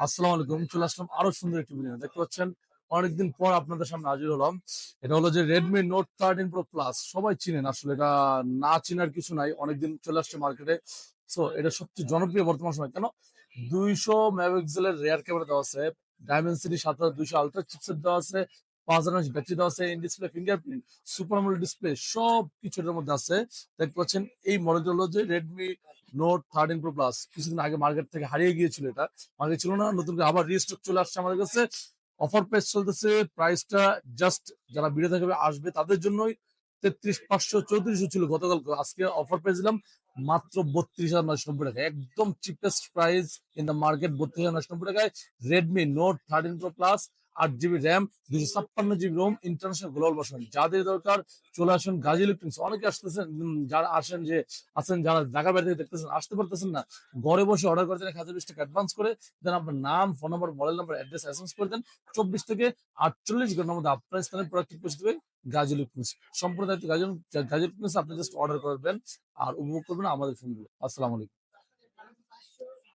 আসসালামু আলাইকুম। চলে আসলাম আরো সুন্দর একটি ভিডিও। দেখতে পাচ্ছেন অনেকদিন পর আপনাদের সামনে হাজির হলাম। এটা হলো যে Redmi Note 13 Pro Plus। সবাই চিনেন, আসলে এটা না চিনার কিছু নাই। অনেকদিন চলে আসছে মার্কেটে। সো এটা সবচেয়ে জনপ্রিয় বর্তমান সময়। কেন? 200 মেগাপিক্সেলের রেয়ার ক্যামেরা দেওয়া আছে, Dimensity 7200 আলট্রা চিপসেট দেওয়া আছে, 5000 mAh ব্যাটারি দেওয়া আছে, in display fingerprint, super AMOLED display, সব কিছু এটার মধ্যে আছে। দেখতে পাচ্ছেন এই মডেলটা হলো যে Redmi Note 13 Pro Plus। কিছুদিন আগে মার্কেট থেকে হারিয়ে গিয়েছিল এটা। আগে ছিল না, নতুন করে আবার রিস্টক চলে আসছে আমাদের কাছে। অফার প্রাইস চলতেছে, প্রাইসটা জাস্ট যারা ভিডিও দেখবে আসবে তাদের জন্যই। 33,500 3400 ছিল গতকাল, আজকে অফার প্রাইস দিলাম মাত্র 32,990 টাকা, একদম cheapest price in the market. 32,990 টাকায় Redmi note 13 Pro Plus, 8 GB RAM, 256 GB ROM, international global version. যাদের দরকার চলে আসুন গাজী ইলেকট্রনিক্স। অনেকে আসতেছেন, যারা আসেন যে আছেন, যারা ঢাকা বাইরে থেকে দেখতেছেন, আসতে পারতেছেন না, ঘরে বসে অর্ডার করে দেন 1,020 টাকা অ্যাডভান্স করে দেন, আপনার নাম, phone number, mobile number, address SMS করে দেন। 24 থেকে 48 ঘন্টার মধ্যে আপনার স্থানে প্রোডাক্ট পৌঁছে দেবে গাজী ইলেকট্রনিক্স। সম্পূর্ণ দায়িত্ব গাজী ইলেকট্রনিক্স। আপনি জাস্ট অর্ডার করবেন আর উপভোগ করবেন আমাদের ফোনগুলো। আসসালামু আলাইকুম।